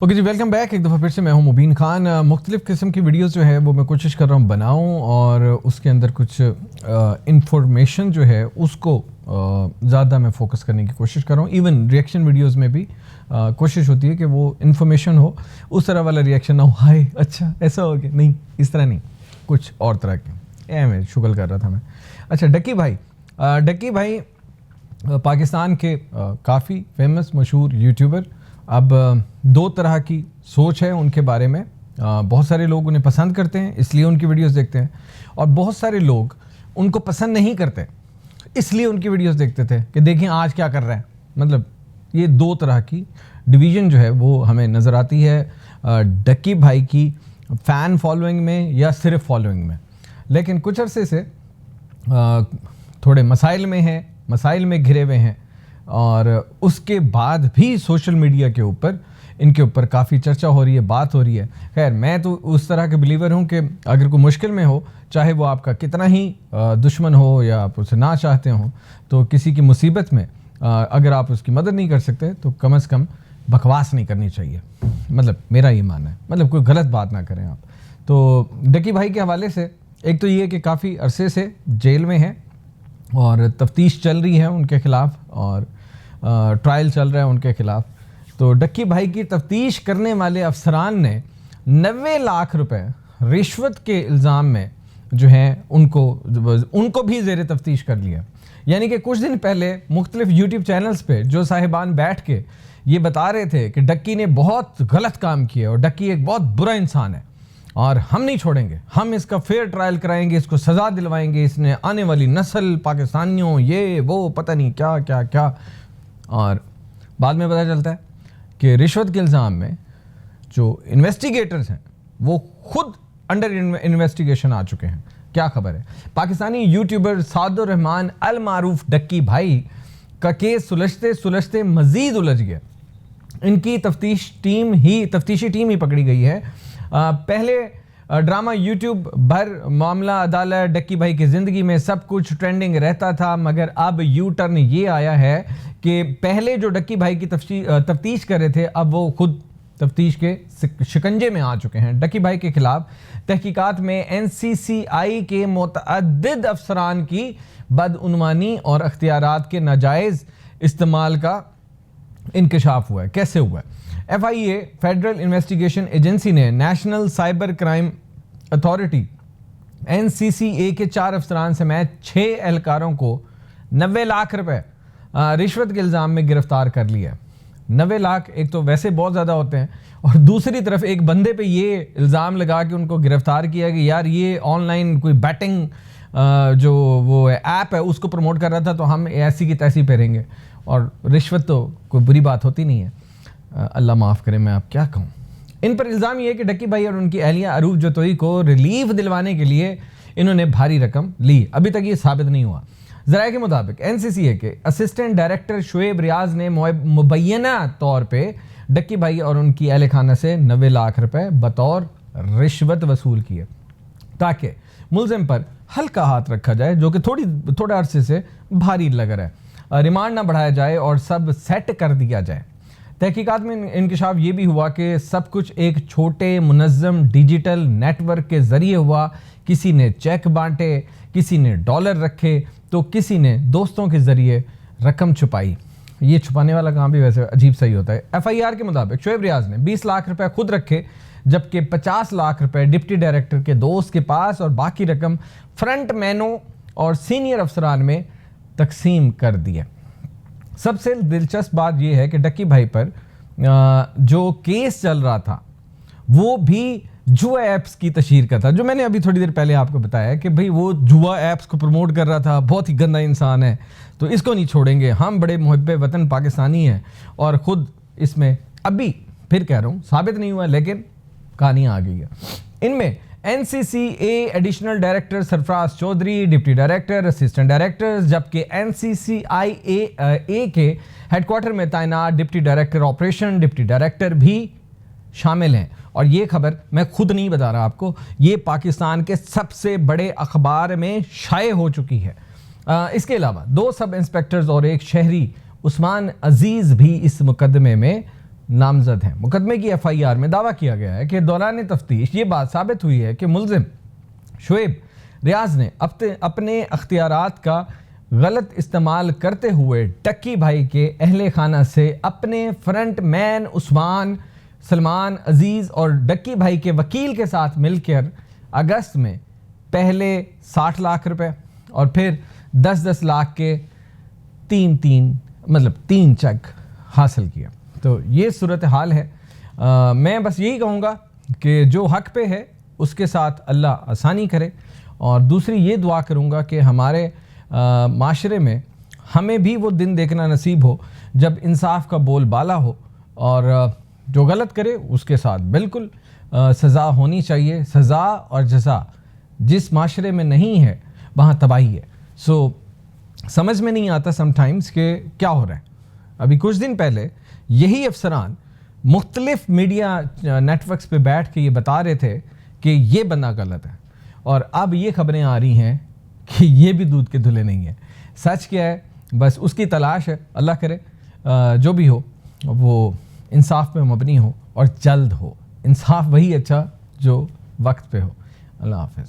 Okay जी, welcome back. एक दफ़ा फिर से मैं हूं मुबीन खान। मुख्तलिफ़ किस्म की वीडियोस जो है वो मैं कोशिश कर रहा हूं बनाऊं और उसके अंदर कुछ इंफॉर्मेशन जो है उसको ज़्यादा मैं फोकस करने की कोशिश कर रहा हूं। इवन रिएक्शन वीडियोस में भी कोशिश होती है कि वो इन्फॉर्मेशन हो, उस तरह वाला रिएक्शन ना हो, हाय अच्छा ऐसा हो गया, नहीं इस तरह नहीं, कुछ और तरह के मैं शुगल कर रहा था मैं। अच्छा, डक्की भाई पाकिस्तान के काफ़ी फेमस मशहूर यूट्यूबर। अब दो तरह की सोच है उनके बारे में। बहुत सारे लोग उन्हें पसंद करते हैं इसलिए उनकी वीडियोस देखते हैं, और बहुत सारे लोग उनको पसंद नहीं करते इसलिए उनकी वीडियोस देखते थे कि देखें आज क्या कर रहा है। मतलब ये दो तरह की डिवीज़न जो है वो हमें नज़र आती है डक्की भाई की फ़ैन फॉलोइंग में या सिर्फ फॉलोइंग में। लेकिन कुछ अरसे से थोड़े मसाइल में घिरे हुए हैं, और उसके बाद भी सोशल मीडिया के ऊपर इनके ऊपर काफ़ी चर्चा हो रही है, बात हो रही है। खैर, मैं तो उस तरह के बिलीवर हूँ कि अगर कोई मुश्किल में हो, चाहे वो आपका कितना ही दुश्मन हो या आप उसे ना चाहते हो, तो किसी की मुसीबत में अगर आप उसकी मदद नहीं कर सकते तो कम से कम बकवास नहीं करनी चाहिए। मतलब मेरा ये मानना है, मतलब कोई गलत बात ना करें आप। तो डक्की भाई के हवाले से एक तो ये कि काफ़ी अरसे से जेल में है और तफ्तीश चल रही है उनके ख़िलाफ़, और ट्रायल चल रहा है उनके ख़िलाफ़। तो डक्की भाई की तफ्तीश करने वाले अफसरान ने 90 लाख रुपए रिश्वत के इल्ज़ाम में जो हैं उनको भी ज़ेर तफ्तीश कर लिया। यानी कि कुछ दिन पहले मुख्तलिफ यूट्यूब चैनल्स पे जो साहिबान बैठ के ये बता रहे थे कि डक्की ने बहुत गलत काम किया और डक्की एक बहुत बुरा इंसान है और हम नहीं छोड़ेंगे, हम इसका फेयर ट्रायल कराएंगे, इसको सज़ा दिलवाएंगे, इसने आने वाली नस्ल पाकिस्तानियों ये वो पता नहीं क्या क्या क्या। और बाद में पता चलता है कि रिश्वत के इल्ज़ाम में जो इन्वेस्टिगेटर्स हैं वो खुद अंडर इन्वेस्टिगेशन आ चुके हैं। क्या खबर है? पाकिस्तानी यूट्यूबर सादुर रहमान अल मारूफ डक्की भाई का केस सुलझते सुलझते मज़ीद उलझ गया। इनकी तफ्तीशी टीम ही पकड़ी गई है। पहले ड्रामा यूट्यूब भर मामला अदालत डक्की भाई की ज़िंदगी में सब कुछ ट्रेंडिंग रहता था, मगर अब यू टर्न ये आया है कि पहले जो डक्की भाई की तफ्तीश कर रहे थे अब वो खुद तफ्तीश के शिकंजे में आ चुके हैं। डक्की भाई के खिलाफ तहकीकात में एनसीसीआई के मुतअद्दिद अफसरान की बदउनवानी और अख्तियारात के नाजायज़ इस्तेमाल का इंकशाफ हुआ है। कैसे हुआ है? FIA फेडरल इन्वेस्टिगेशन एजेंसी ने national cyber crime authority NCCA के 4 अफसरान समेत 6 एहलकारों को 90 लाख रुपए रिश्वत के इल्ज़ाम में गिरफ्तार कर लिया। 90 लाख एक तो वैसे बहुत ज़्यादा होते हैं, और दूसरी तरफ एक बंदे पे ये इल्ज़ाम लगा के उनको गिरफ्तार किया कि यार ये ऑनलाइन कोई बैटिंग जो वो ऐप है उसको प्रमोट कर रहा था, तो हम ऐसी की तैसी फेरेंगे। और रिश्वत तो कोई बुरी बात होती नहीं है, अल्लाह माफ़ करे, मैं आप क्या कहूँ। इन पर इल्ज़ाम ये है कि डक्की भाई और उनकी अहलिया अरूफ जतोई को रिलीफ दिलवाने के लिए इन्होंने भारी रकम ली। अभी तक ये साबित नहीं हुआ। ज़राए के मुताबिक NCCA के असिस्टेंट डायरेक्टर शुएब रियाज ने मुबैना तौर पे डक्की भाई और उनकी अहल खाना से 90 लाख रुपए बतौर रिश्वत वसूल किए ताकि मुलजिम पर हल्का हाथ रखा जाए, जो कि थोड़ा अरसे से भारी लग रहा है, रिमांड ना बढ़ाया जाए और सब सेट कर दिया जाए। तहकीकात में इंकशाफ ये भी हुआ कि सब कुछ एक छोटे मुनज़्ज़म डिजिटल नेटवर्क के ज़रिए हुआ। किसी ने चेक बांटे, किसी ने डॉलर रखे, तो किसी ने दोस्तों के ज़रिए रकम छुपाई। ये छुपाने वाला काम भी वैसे अजीब सही होता है। FIR के मुताबिक शुएब रियाज ने 20 लाख रुपए खुद रखे, जबकि 50 लाख रुपए डिप्टी डायरेक्टर के दोस्त के पास और बाकी रकम फ्रंट मैनों और सीनियर अफसरान में तकसीम कर दिया। सबसे दिलचस्प बात यह है कि डक्की भाई पर जो केस चल रहा था वो भी जुआ ऐप्स की तशहीर का था, जो मैंने अभी थोड़ी देर पहले आपको बताया कि भाई वो जुआ ऐप्स को प्रमोट कर रहा था, बहुत ही गंदा इंसान है, तो इसको नहीं छोड़ेंगे, हम बड़े मुहब्बे वतन पाकिस्तानी हैं। और ख़ुद इसमें अभी फिर कह रहा हूँ साबित नहीं हुआ, लेकिन कहानी आ गई है। इनमें NCCA additional director Sarfaraz Chaudhry, deputy director, assistant directors, जबकि NCCIA के हेडक्वार्टर में तैनात deputy director operation, deputy director भी शामिल हैं। और ये खबर मैं खुद नहीं बता रहा आपको, ये पाकिस्तान के सबसे बड़े अखबार में शाये हो चुकी है। इसके अलावा 2 सब इंस्पेक्टर्स और एक शहरी उस्मान अजीज़ भी इस मुकदमे में नामजद हैं। मुकदमे की FIR में दावा किया गया है कि दौरान तफ्तीश ये बात साबित हुई है कि मुलजिम शुएब रियाज ने अपने अख्तियारात का गलत इस्तेमाल करते हुए टक्की भाई के अहले खाना से अपने फ्रंट मैन उस्मान, सलमान, अजीज़ और डक्की भाई के वकील के साथ मिलकर अगस्त में पहले 60 लाख रुपए और फिर 10-10 लाख के तीन चेक हासिल किया। तो ये सूरत हाल है। मैं बस यही कहूँगा कि जो हक पे है उसके साथ अल्लाह आसानी करे, और दूसरी ये दुआ करूँगा कि हमारे माशरे में हमें भी वो दिन देखना नसीब हो जब इंसाफ का बोलबाला हो, और जो गलत करे उसके साथ बिल्कुल सज़ा होनी चाहिए। सज़ा और जज़ा जिस माशरे में नहीं है वहाँ तबाही है। समझ में नहीं आता समटाइम्स कि क्या हो रहा है। अभी कुछ दिन पहले यही अफसरान मुख्तलिफ मीडिया नेटवर्क्स पे बैठ के ये बता रहे थे कि ये बंदा गलत है, और अब ये खबरें आ रही हैं कि ये भी दूध के धुले नहीं है। सच क्या है बस उसकी तलाश है। अल्लाह करे जो भी हो वो इंसाफ पे मबनी हो और जल्द हो। इंसाफ वही अच्छा जो वक्त पे हो। अल्लाह हाफ़िज़।